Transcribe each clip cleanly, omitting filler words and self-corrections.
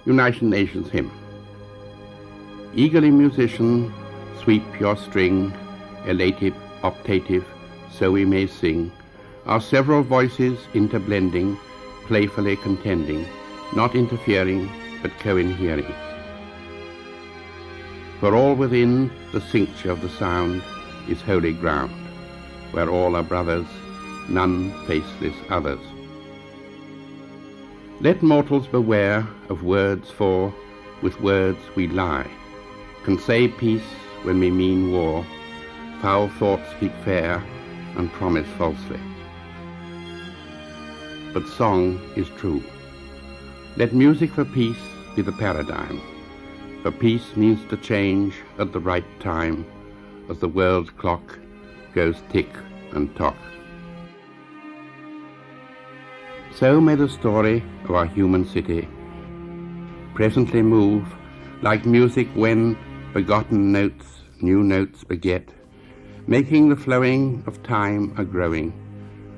United Nations Hymn. Eagerly musician, sweep your string, elative, optative, so we may sing, our several voices interblending, playfully contending, not interfering, but co-inhering. For all within the cincture of the sound is holy ground, where all are brothers, none faceless others. Let mortals beware of words, for with words we lie, can say peace when we mean war, foul thoughts speak fair and promise falsely. But song is true. Let music for peace be the paradigm, for peace means to change at the right time as the world's clock goes tick and tock. So may the story of our human city presently move like music when begotten notes new notes beget, making the flowing of time a growing,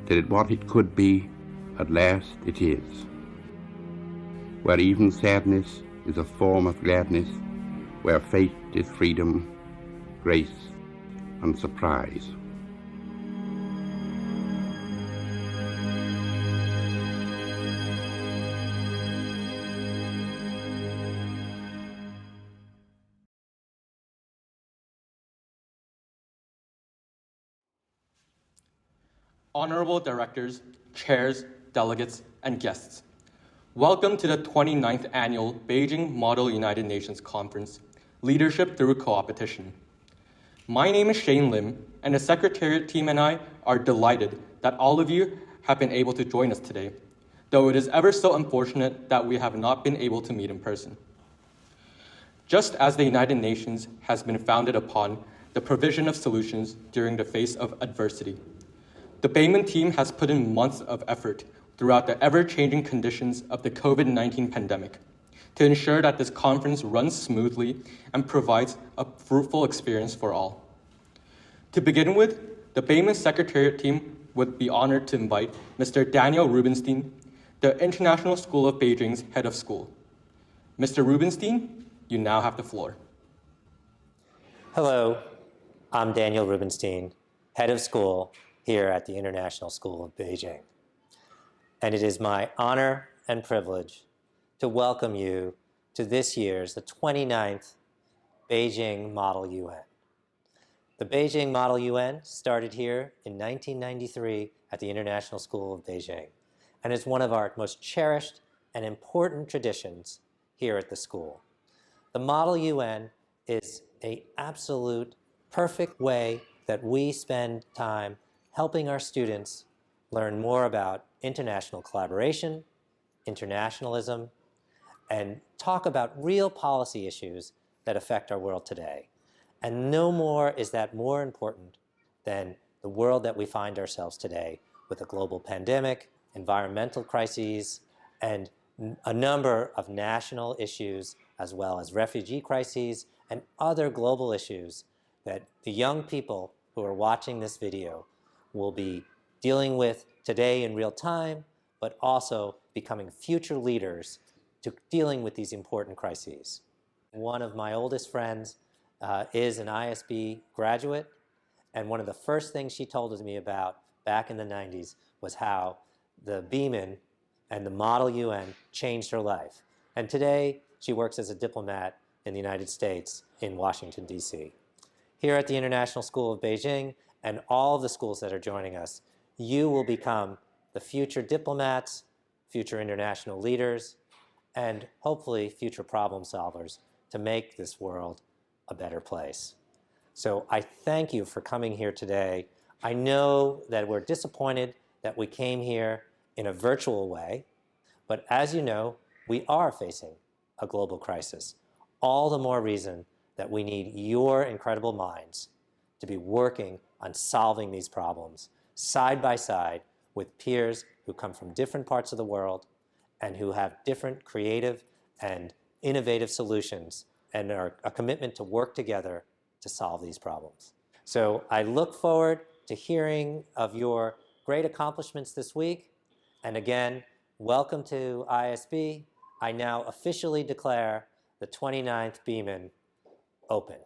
till what it could be, at last it is. Where even sadness is a form of gladness, where fate is freedom, grace, and surprise. Honorable directors, chairs, delegates, and guests, welcome to the 29th Annual Beijing Model United Nations Conference, Leadership Through Co-opetition. My name is Shane Lim, and the Secretariat team and I are delighted that all of you have been able to join us today, though it is ever so unfortunate that we have not been able to meet in person. Just as the United Nations has been founded upon the provision of solutions during the face of adversity, the BEIMUN team has put in months of effort throughout the ever-changing conditions of the COVID-19 pandemic to ensure that this conference runs smoothly and provides a fruitful experience for all. To begin with, the BEIMUN Secretariat team would be honored to invite Mr. Daniel Rubinstein, the International School of Beijing's head of school. Mr. Rubinstein, you now have the floor. Hello, I'm Daniel Rubinstein, head of school here at the International School of Beijing. And it is my honor and privilege to welcome you to this year's, the 29th Beijing Model UN. The Beijing Model UN started here in 1993 at the International School of Beijing, and is one of our most cherished and important traditions here at the school. The Model UN is an absolute perfect way that we spend time helping our students learn more about international collaboration, internationalism, and talk about real policy issues that affect our world today. And no more is that more important than the world that we find ourselves today with a global pandemic, environmental crises, and a number of national issues, as well as refugee crises and other global issues that the young people who are watching this video will be dealing with today in real time, but also becoming future leaders to dealing with these important crises. One of my oldest friends is an ISB graduate, and one of the first things she told me about back in the 90s was how the BEIMUN and the Model UN changed her life. And today, she works as a diplomat in the United States in Washington, D.C. Here at the International School of Beijing, and all of the schools that are joining us, you will become the future diplomats, future international leaders, and hopefully future problem solvers to make this world a better place. So I thank you for coming here today. I know that we're disappointed that we came here in a virtual way, but as you know, we are facing a global crisis. All the more reason that we need your incredible minds to be working on solving these problems side by side with peers who come from different parts of the world and who have different creative and innovative solutions and are a commitment to work together to solve these problems. So I look forward to hearing of your great accomplishments this week. And again, welcome to ISB, I now officially declare the 29th BEIMUN open.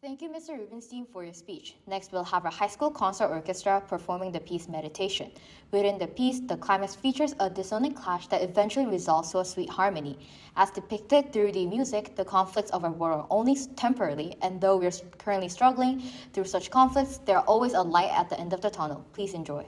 Thank you, Mr. Rubinstein, for your speech. Next, we'll have our high school concert orchestra performing the piece Meditation. Within the piece, the climax features a dissonant clash that eventually resolves to a sweet harmony. As depicted through the music, the conflicts of our world are only temporarily, and though we're currently struggling through such conflicts, there are always a light at the end of the tunnel. Please enjoy.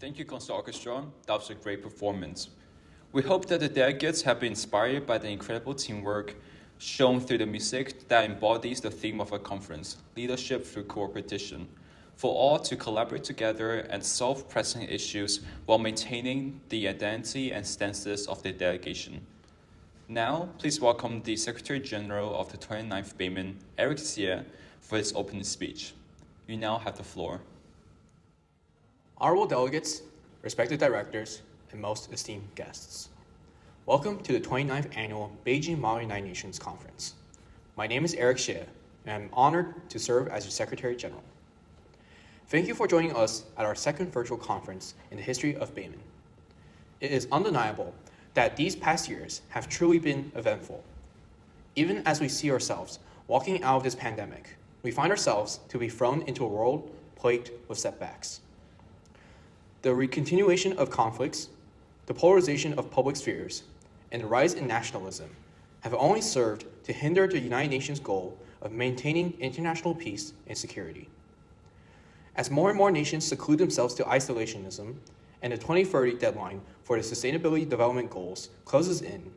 Thank you, Concert Orchestra. That was a great performance. We hope that the delegates have been inspired by the incredible teamwork shown through the music that embodies the theme of our conference, leadership through cooperation, for all to collaborate together and solve pressing issues while maintaining the identity and stances of the delegation. Now, please welcome the Secretary General of the 29th BEIMUN, Eric Xie, for his opening speech. You now have the floor. Honorable delegates, respected directors, and most esteemed guests. Welcome to the 29th Annual Beijing Model United Nations Conference. My name is Eric Xie, and I'm honored to serve as your Secretary General. Thank you for joining us at our second virtual conference in the history of BEIMUN. It is undeniable that these past years have truly been eventful. Even as we see ourselves walking out of this pandemic, we find ourselves to be thrown into a world plagued with setbacks. The recontinuation of conflicts, the polarization of public spheres, and the rise in nationalism have only served to hinder the United Nations goal of maintaining international peace and security. As more and more nations seclude themselves to isolationism, and the 2030 deadline for the Sustainability Development Goals closes in,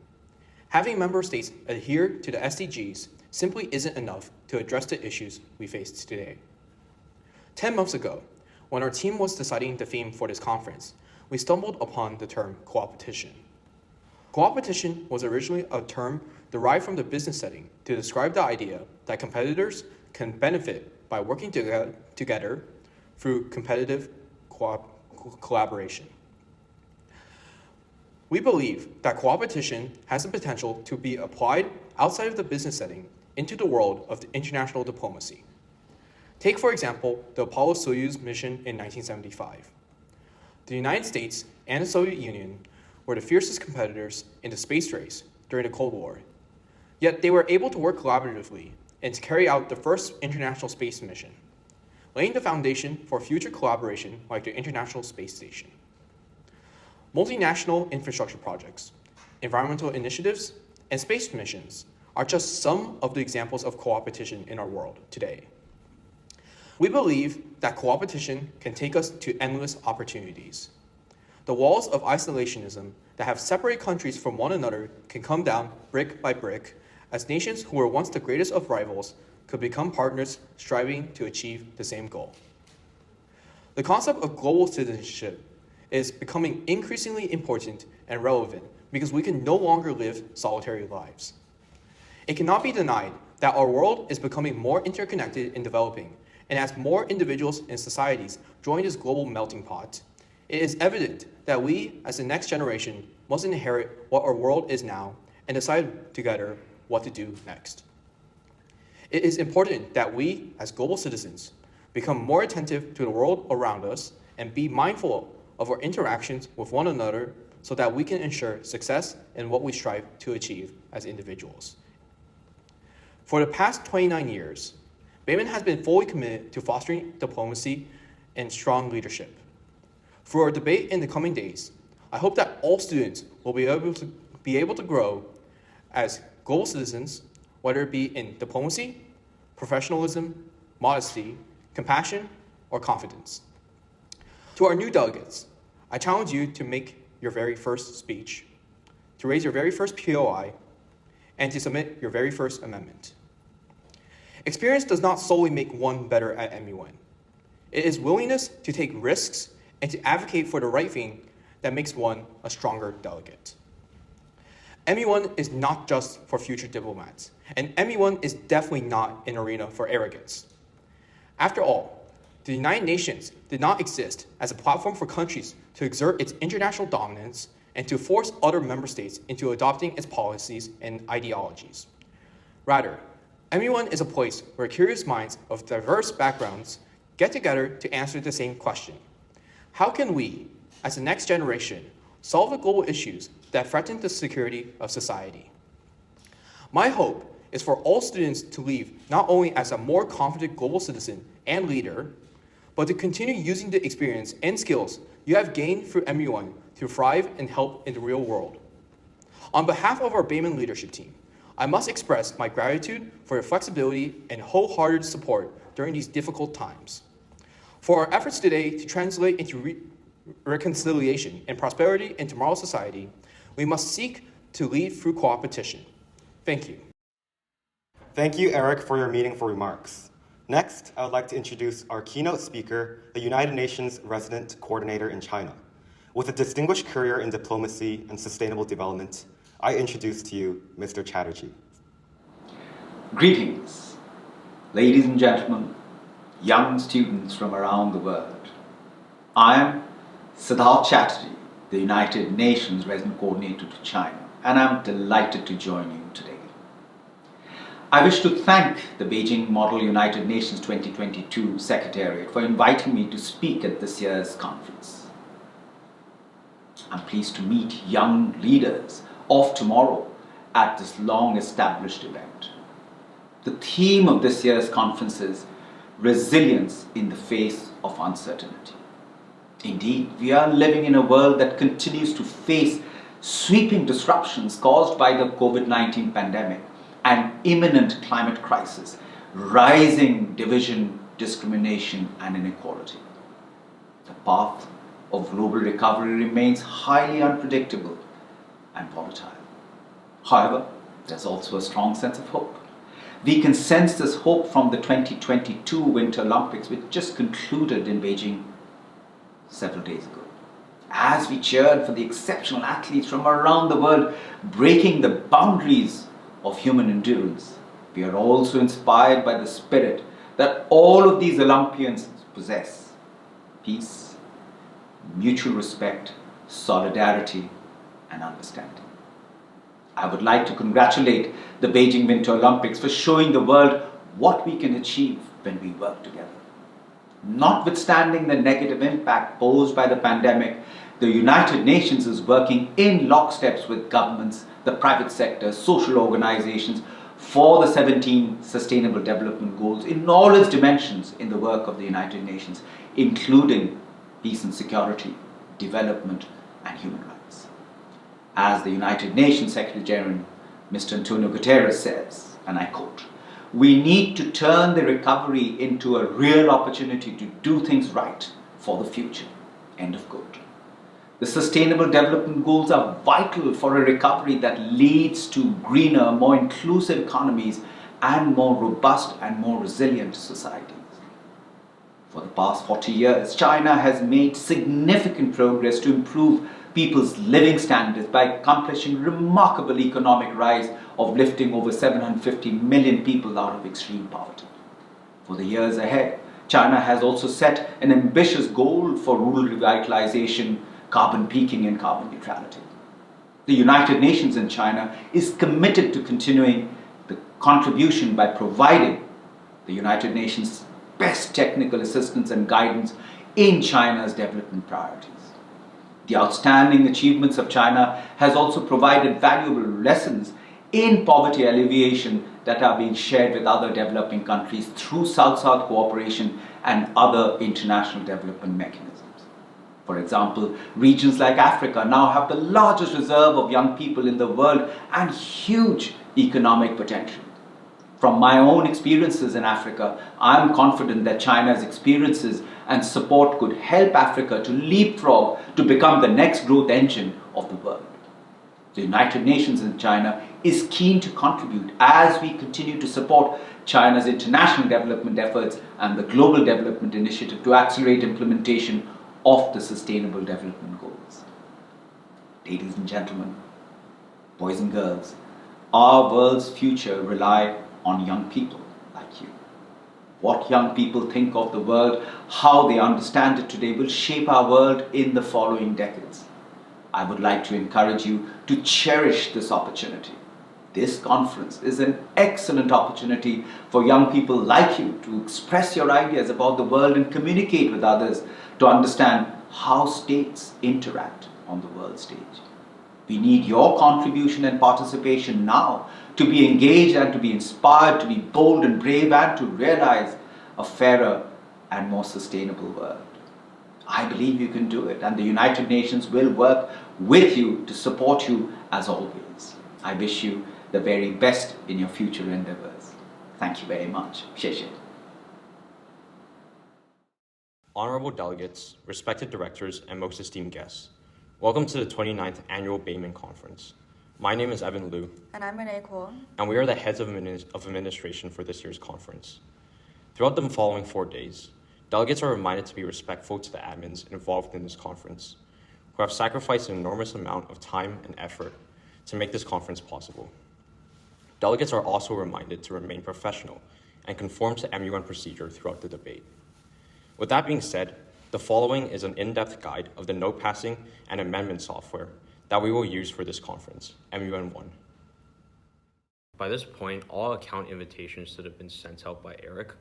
having member states adhere to the SDGs simply isn't enough to address the issues we face today. 10 months ago, when our team was deciding the theme for this conference, we stumbled upon the term coopetition. Coopetition was originally a term derived from the business setting to describe the idea that competitors can benefit by working together through competitive collaboration. We believe that coopetition has the potential to be applied outside of the business setting into the world of the international diplomacy. Take, for example, the Apollo-Soyuz mission in 1975. The United States and the Soviet Union were the fiercest competitors in the space race during the Cold War, yet they were able to work collaboratively and to carry out the first international space mission, laying the foundation for future collaboration like the International Space Station. Multinational infrastructure projects, environmental initiatives, and space missions are just some of the examples of coopetition in our world today. We believe that coopetition can take us to endless opportunities. The walls of isolationism that have separated countries from one another can come down brick by brick as nations who were once the greatest of rivals could become partners striving to achieve the same goal. The concept of global citizenship is becoming increasingly important and relevant because we can no longer live solitary lives. It cannot be denied that our world is becoming more interconnected and developing, and as more individuals and societies join this global melting pot, it is evident that we, as the next generation, must inherit what our world is now and decide together what to do next. It is important that we, as global citizens, become more attentive to the world around us and be mindful of our interactions with one another so that we can ensure success in what we strive to achieve as individuals. For the past 29 years, BEIMUN has been fully committed to fostering diplomacy and strong leadership. Through our debate in the coming days, I hope that all students will be able to grow as global citizens, whether it be in diplomacy, professionalism, modesty, compassion, or confidence. To our new delegates, I challenge you to make your very first speech, to raise your very first POI, and to submit your very first amendment. Experience does not solely make one better at MUN. It is willingness to take risks and to advocate for the right thing that makes one a stronger delegate. MUN is not just for future diplomats, and MUN is definitely not an arena for arrogance. After all, the United Nations did not exist as a platform for countries to exert its international dominance and to force other member states into adopting its policies and ideologies. Rather, MUN is a place where curious minds of diverse backgrounds get together to answer the same question. How can we, as the next generation, solve the global issues that threaten the security of society? My hope is for all students to leave not only as a more confident global citizen and leader, but to continue using the experience and skills you have gained through MUN to thrive and help in the real world. On behalf of our BEIMUN leadership team, I must express my gratitude for your flexibility and wholehearted support during these difficult times. For our efforts today to translate into reconciliation and prosperity in tomorrow's society, we must seek to lead through coopetition. Thank you. Thank you, Eric, for your meaningful remarks. Next, I would like to introduce our keynote speaker, the United Nations Resident Coordinator in China. With a distinguished career in diplomacy and sustainable development, I introduce to you Mr. Chatterjee. I am Siddharth Chatterjee, the United Nations Resident Coordinator to China, and I'm delighted to join you today. I wish to thank the Beijing Model United Nations 2022 Secretariat for inviting me to speak at this year's conference. I'm pleased to meet young leaders of tomorrow at this long-established event. The theme of this year's conference is resilience in the face of uncertainty. Indeed, we are living in a world that continues to face sweeping disruptions caused by the COVID-19 pandemic and imminent climate crisis, rising division, discrimination, and inequality. The path of global recovery remains highly unpredictable and volatile. However, there's also a strong sense of hope. We can sense this hope from the 2022 Winter Olympics, which just concluded in Beijing several days ago. As we cheered for the exceptional athletes from around the world breaking the boundaries of human endurance, we are also inspired by the spirit that all of these Olympians possess: peace, mutual respect, solidarity, and understanding. I would like to congratulate the Beijing Winter Olympics for showing the world what we can achieve when we work together. Notwithstanding the negative impact posed by the pandemic, the United Nations is working in locksteps with governments, the private sector, social organizations for the 17 Sustainable Development Goals in all its dimensions in the work of the United Nations, including peace and security, development, and human rights. As the United Nations Secretary General, Mr. Antonio Guterres says, and I quote, "We need to turn the recovery into a real opportunity to do things right for the future." End of quote. The Sustainable Development Goals are vital for a recovery that leads to greener, more inclusive economies and more robust and more resilient societies. For the past 40 years, China has made significant progress to improve people's living standards by accomplishing remarkable economic rise of lifting over 750 million people out of extreme poverty. For the years ahead, China has also set an ambitious goal for rural revitalization, carbon peaking, and carbon neutrality. The United Nations in China is committed to continuing the contribution by providing the United Nations best technical assistance and guidance in China's development priorities. The outstanding achievements of China has also provided valuable lessons in poverty alleviation that are being shared with other developing countries through South-South cooperation and other international development mechanisms. For example, regions like Africa now have the largest reserve of young people in the world and huge economic potential. From my own experiences in Africa, I am confident that China's experiences and support could help Africa to leapfrog to become the next growth engine of the world. The United Nations in China is keen to contribute as we continue to support China's international development efforts and the Global Development Initiative to accelerate implementation of the Sustainable Development Goals. Ladies and gentlemen, boys and girls, our world's future relies on young people like you. What young people think of the world, how they understand it today, will shape our world in the following decades. I would like to encourage you to cherish this opportunity. This conference is an excellent opportunity for young people like you to express your ideas about the world and communicate with others to understand how states interact on the world stage. We need your contribution and participation now to be engaged and to be inspired, to be bold and brave, and to realize a fairer and more sustainable world. I believe you can do it, and the United Nations will work with you to support you as always. I wish you the very best in your future endeavors. Thank you very much. 谢谢. Honorable delegates, respected directors, and most esteemed guests, welcome to the 29th Annual BEIMUN Conference. My name is Evan Liu. And I'm Renee Kwon. And we are the heads of administration for this year's conference. Throughout the following 4 days, delegates are reminded to be respectful to the admins involved in this conference, who have sacrificed an enormous amount of time and effort to make this conference possible. Delegates are also reminded to remain professional and conform to MUN procedure throughout the debate. With that being said, The following is an in-depth guide of the note passing and amendment software that we will use for this conference, MUN1. By this point, all account invitations should have been sent out by Eric.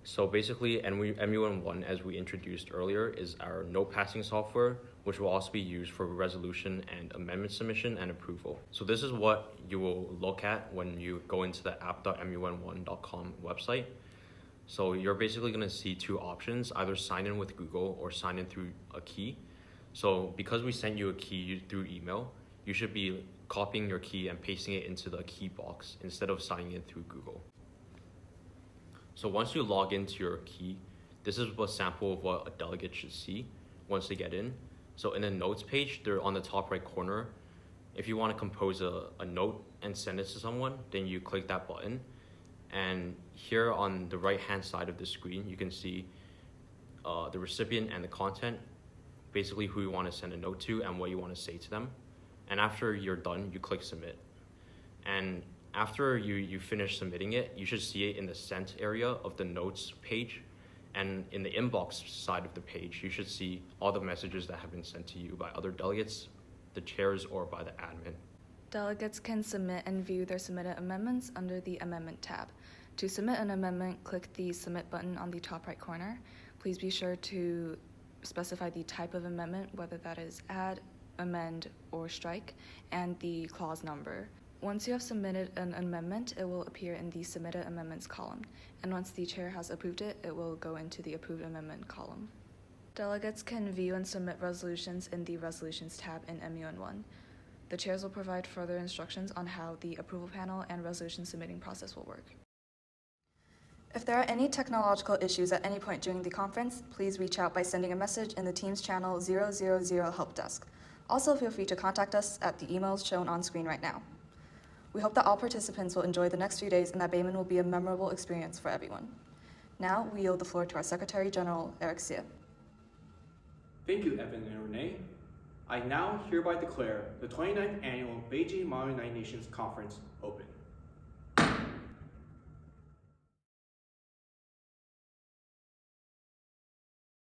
So basically, MUN1, as we introduced earlier, is our note passing software, which will also be used for resolution and amendment submission and approval. So this is what you will look at when you go into the app.mun1.com website. So you're basically going to see two options, either sign in with Google or sign in through a key. So because we sent you a key through email, you should be copying your key and pasting it into the key box instead of signing in through Google. So once you log into your key, this is a sample of what a delegate should see once they get in. So in the notes page, they're on the top right corner. If you want to compose a note and send it to someone, then you click that button. And here on the right-hand side of the screen, you can see the recipient and the content, basically who you want to send a note to and what you want to say to them. And after you're done, you click submit. And after you finish submitting it, you should see it in the sent area of the notes page. And in the inbox side of the page, you should see all the messages that have been sent to you by other delegates, the chairs, or by the admin. Delegates can submit and view their submitted amendments under the Amendment tab. To submit an amendment, click the Submit button on the top right corner. Please be sure to specify the type of amendment, whether that is add, amend, or strike, and the clause number. Once you have submitted an amendment, it will appear in the Submitted Amendments column, and once the chair has approved it, it will go into the Approved Amendment column. Delegates can view and submit resolutions in the Resolutions tab in MUN1. The chairs will provide further instructions on how the approval panel and resolution submitting process will work. If there are any technological issues at any point during the conference, please reach out by sending a message in the Teams channel 000 Help Desk. Also, feel free to contact us at the emails shown on screen right now. We hope that all participants will enjoy the next few days and that BEIMUN will be a memorable experience for everyone. Now, we yield the floor to our Secretary General, Eric Xie. Thank you, Evan and Renee. I now hereby declare the 29th Annual Beijing Model United Nations Conference open.